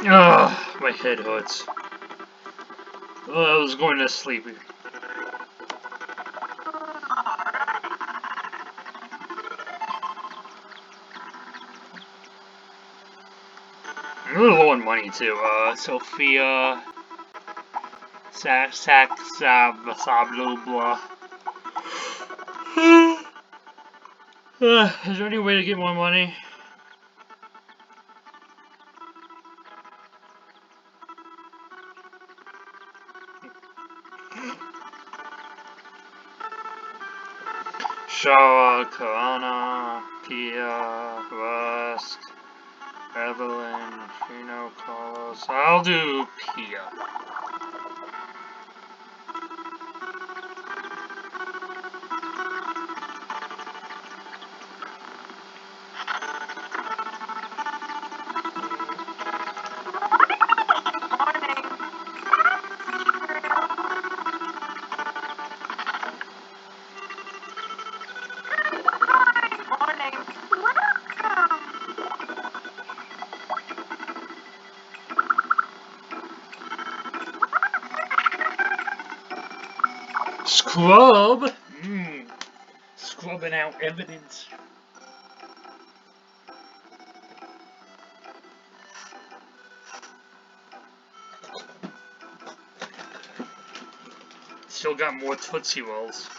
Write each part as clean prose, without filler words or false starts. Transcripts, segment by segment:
Ugh, my head hurts. Oh, I was going to sleep. I'm a little low on money too. Sophia, blah blah. Is there any way to get more money? Shaw, Karana, Pia, Rust, Evelyn, Fino, Carlos. I'll do Pia. Scrub! Scrubbing out evidence. Still got more Tootsie Rolls.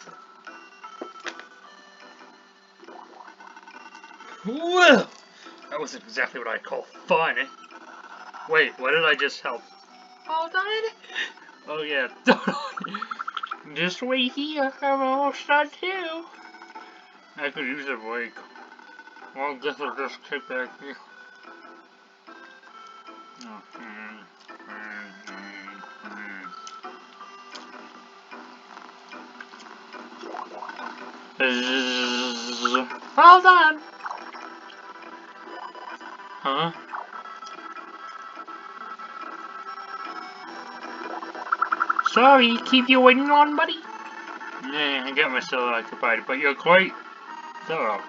Whoa! That wasn't exactly what I'd call fun. Wait, what did I just help? All done? Oh yeah, just wait here, I'm almost done too. I could use a break. Well, this will just kick back here. All done. Huh? Sorry, keep you waiting on, buddy? Yeah, I got myself occupied, but you're quite thorough.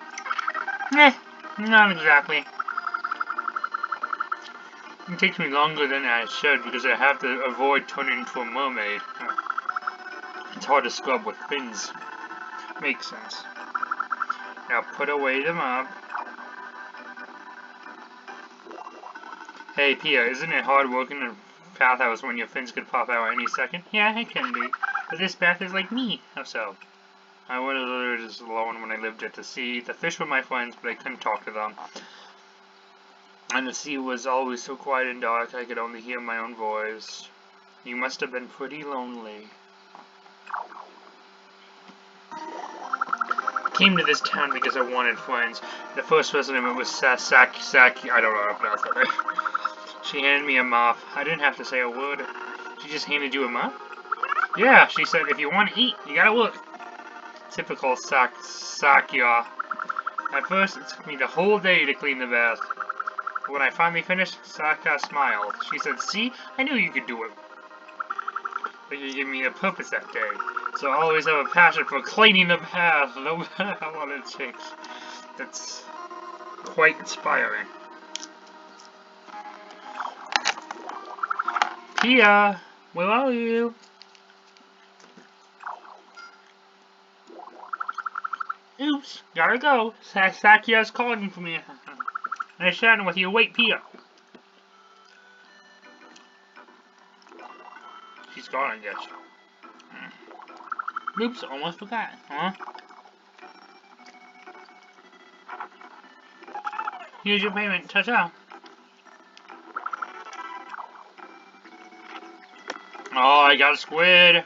Not exactly. It takes me longer than I should because I have to avoid turning into a mermaid. It's hard to scrub with fins. Makes sense. Now put away the mop. Hey Pia, isn't it hard working in a bathhouse when your fins could pop out any second? Yeah, it can be. But this bath is like me. How so? I was literally just alone when I lived at the sea. The fish were my friends, but I couldn't talk to them. And the sea was always so quiet and dark, I could only hear my own voice. You must have been pretty lonely. I came to this town because I wanted friends. The first resident was Saki, I don't know how to pronounce that right. She handed me a mop. I didn't have to say a word. She just handed you a mop? Yeah, she said, if you want to eat, you gotta work. Typical Sakya. At first, it took me the whole day to clean the bath. When I finally finished, Saka smiled. She said, see, I knew you could do it. But you gave me a purpose that day. So I always have a passion for cleaning the bath, no matter how long it takes. That's quite inspiring. Pia, where are you? Oops, gotta go. Sakya's calling for me. Nice chatting with you. Wait, Pia. She's gone, I guess. Oops, almost forgot, huh? Here's your payment. Ta-ta. Oh, I got a squid.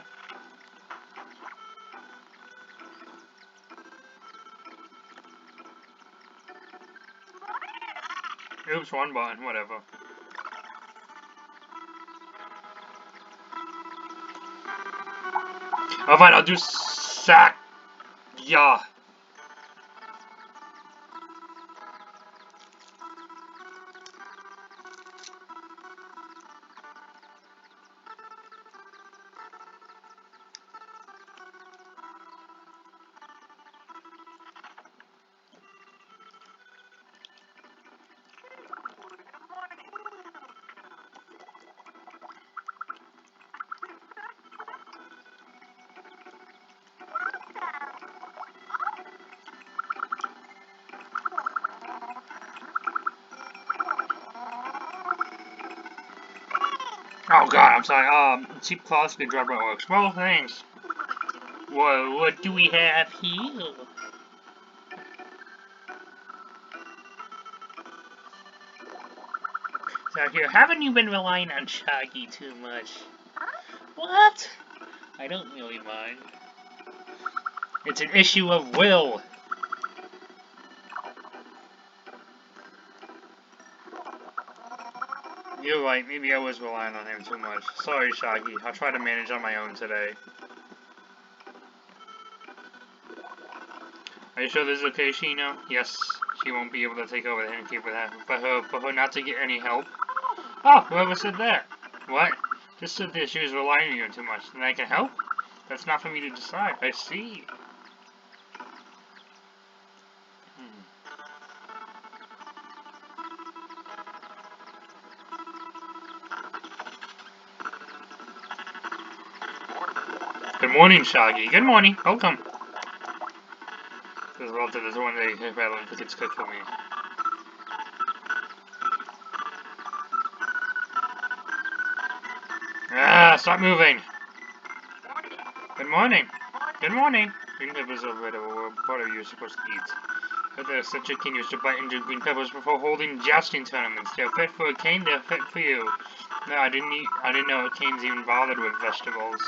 Oops, one button, whatever. Oh, fine, I'll do sack. Yeah. Oh god, I'm sorry. Cheap cloths can drop my works. Well, thanks. Whoa, what do we have here? So here, haven't you been relying on Shaggy too much? What? I don't really mind. It's an issue of will. You're right, maybe I was relying on him too much. Sorry, Shaggy. I'll try to manage on my own today. Are you sure this is okay, Shino? Yes, she won't be able to take over the handkeep with her, for her not to get any help. Oh, whoever said that? What? Just said that she was relying on you too much, and I can help? That's not for me to decide. I see. Good morning, Shaggy. Good morning. Welcome. There's one day Madeline gets cooked for me. Ah, stop moving. Good morning. Good morning. Green peppers are red or part of you're supposed to eat. But there's such a king used to bite into green peppers before holding jousting tournaments. They're fit for a cane, they're fit for you. No, I didn't know canes even bothered with vegetables.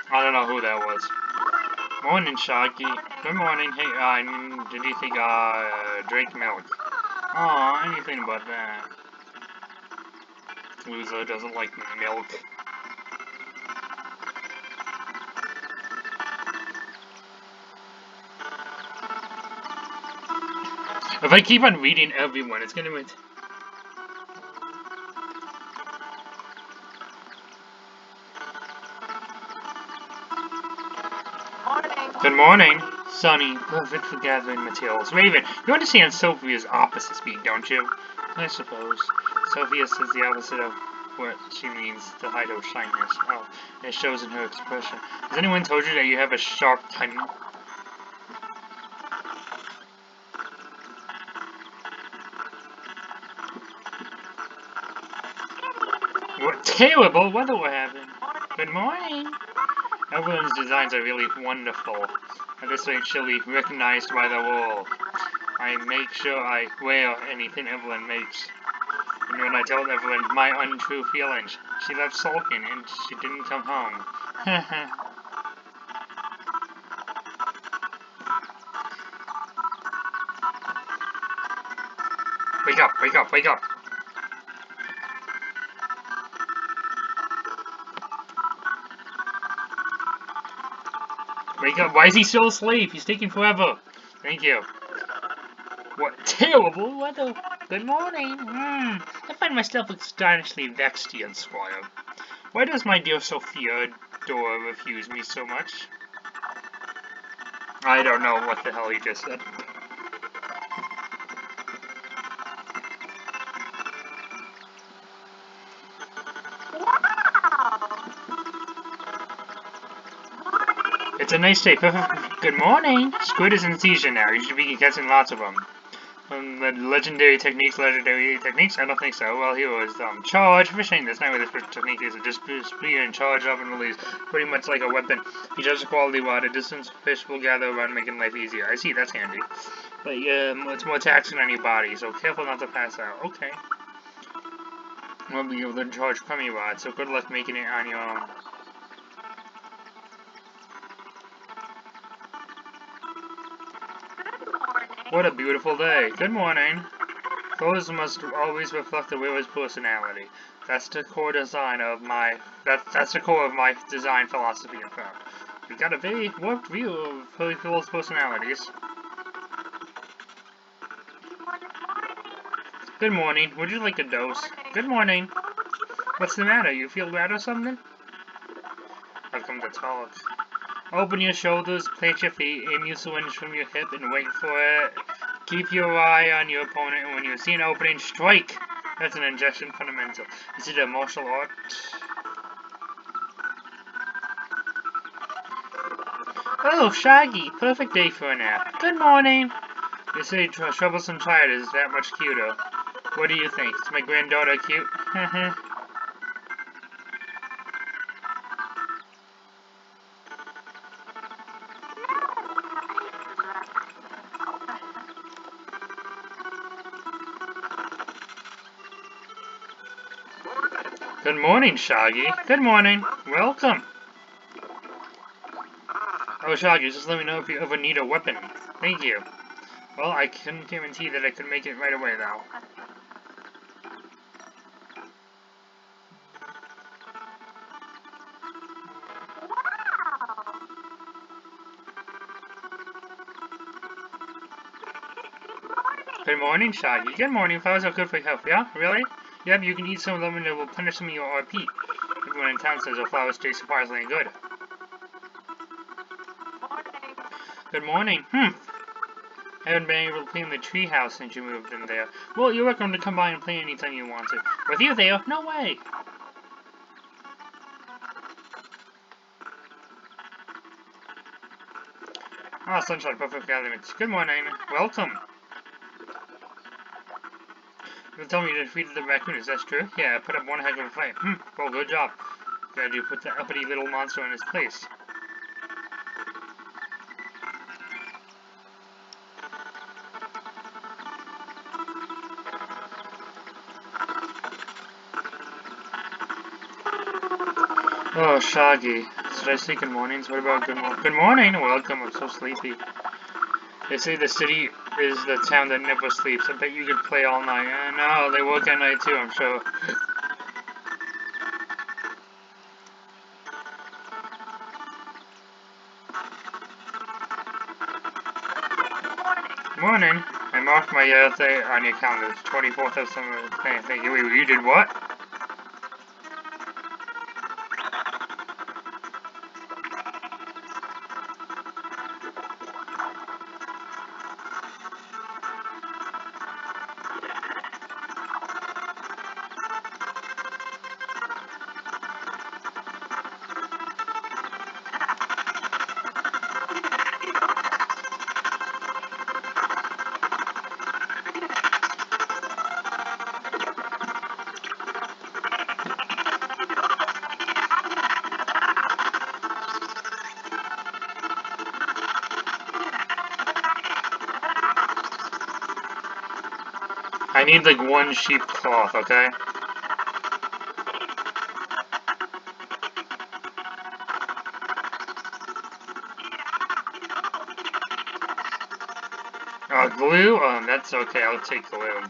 I don't know who that was. Morning, Shaggy. Good morning. Hey, did you think, drink milk? Aw, anything but that. Loser doesn't like milk. If I keep on reading everyone, it's gonna... Good morning. Sunny, perfect for gathering materials. Raven, you understand Sophia's opposite speak, don't you? I suppose. Sophia says the opposite of what she means to hide her shyness. Oh, it shows in her expression. Has anyone told you that you have a sharp tongue? What terrible weather we're having. Good morning. Evelyn's designs are really wonderful. At this rate, she'll be recognized by the world. I make sure I wear anything Evelyn makes. And when I told Evelyn my untrue feelings, she left sulking and she didn't come home. Wake up, wake up, wake up! Wake up, why is he still asleep? He's taking forever. Thank you. What terrible weather! Good morning. I find myself astonishingly vexed, young squire. Why does my dear Sophia Dora refuse me so much? I don't know what the hell he just said. It's a nice day. Good morning. Squid is in season now. You should be catching lots of them. The legendary techniques, I don't think so. Well, here was charge fishing. That's not what this technique is. It just be in charge of and release, pretty much like a weapon. You judge the quality while the distance fish will gather around, making life easier. I see, that's handy. But it's more taxing on your body, so careful not to pass out. Okay. We'll be able to charge crummy rod, so good luck making it on your own. What a beautiful day. Good morning. Clothes must always reflect the wearer's personality. That's the core design of my that's the core of my design philosophy, in fact. We got a very warped view of people's personalities. Good morning. Would you like a dose? Good morning. What's the matter? You feel bad or something? I've come to talk. Open your shoulders, plant your feet, aim your syringe from your hip, and wait for it. Keep your eye on your opponent, and when you see an opening, strike! That's an injection fundamental. Is it a martial art? Oh, Shaggy! Perfect day for a nap. Good morning! You say troublesome child is that much cuter. What do you think? Is my granddaughter cute? Good morning, Shaggy. Good morning. Welcome. Oh, Shaggy, just let me know if you ever need a weapon. Thank you. Well, I couldn't guarantee that I could make it right away, though. Good morning, Shaggy. Good morning. Flowers are good for health, yeah? Really? Yep, you can eat some of them and it will punish some of your RP. Everyone in town says your flowers taste surprisingly good. Good morning. I haven't been able to play in the treehouse since you moved in there. Well, you're welcome to come by and play anytime you want to. With you there? No way! Ah, sunshine, perfect elements. Good morning. Welcome. You tell me you defeated the raccoon, is that true? Yeah, I put up one heck of a fight. Well, good job. Glad you put that uppity little monster in his place. Oh, Shaggy. Should I say good mornings? What about good morning? Good morning! Welcome, I'm so sleepy. They say the city is the town that never sleeps. I bet you could play all night. I know, they work at night too, I'm sure. Morning. I marked my birthday on your calendar. 24th of summer. Thank you. Wait, you did what? I need like one sheep cloth, okay? Glue? That's okay, I'll take glue.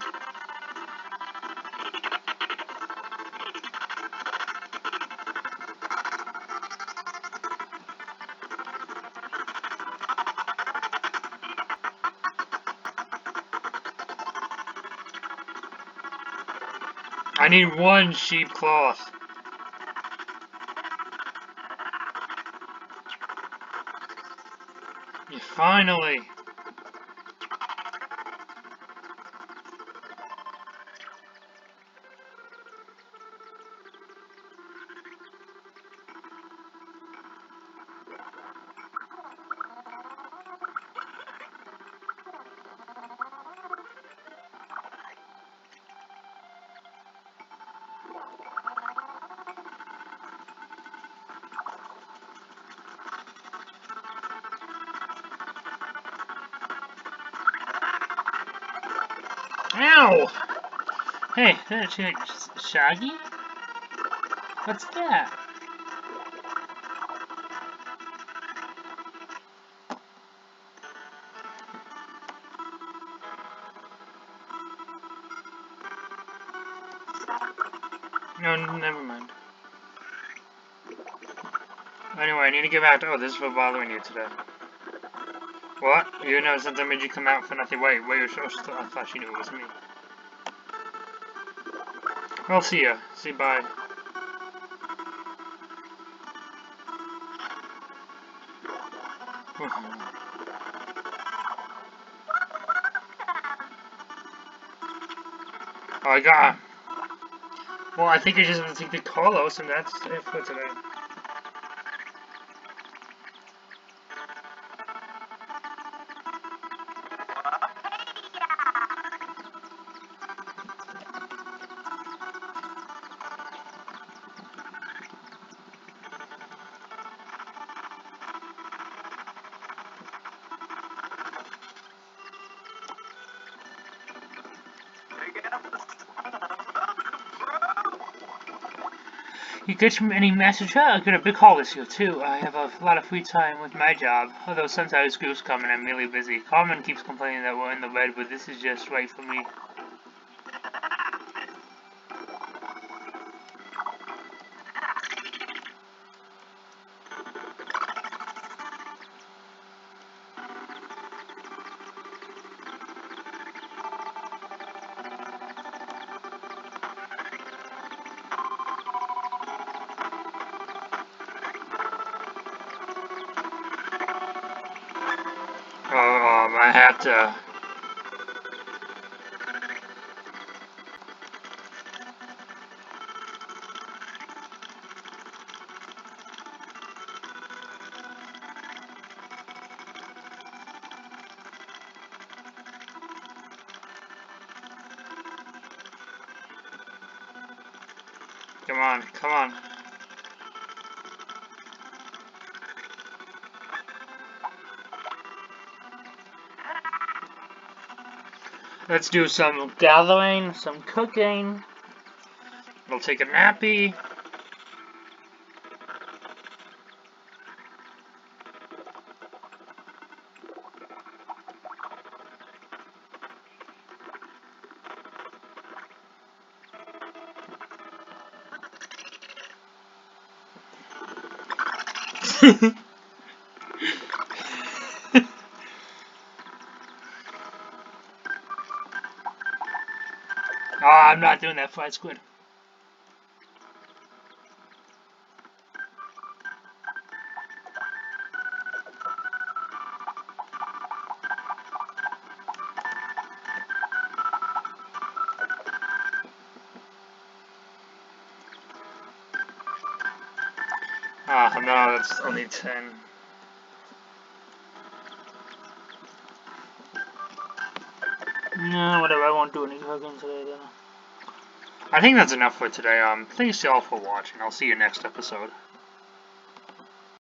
I need one sheep cloth. Yeah, finally. Ow! Hey, that's Shaggy? What's that? No, never mind. Anyway, I need to get back to— oh, this is for bothering you today. What? You know something made you come out for nothing? Wait, you're so still— I thought she knew it was me. I'll see ya. See, bye. Oh, I got— well, I think I just have to take the Carlos, and that's it for today. You get any message? Oh, I got a big call this year too. I have a lot of free time with my job. Although sometimes groups come and I'm really busy. Carmen keeps complaining that we're in the red, but this is just right for me. I have to. Come on, come on. Let's do some gathering, some cooking. We'll take a nappy. Oh, I'm not doing that fried squid. Ah, no, that's only 10. No, whatever, I won't do any cooking today then. I think that's enough for today. Thanks y'all for watching. I'll see you next episode.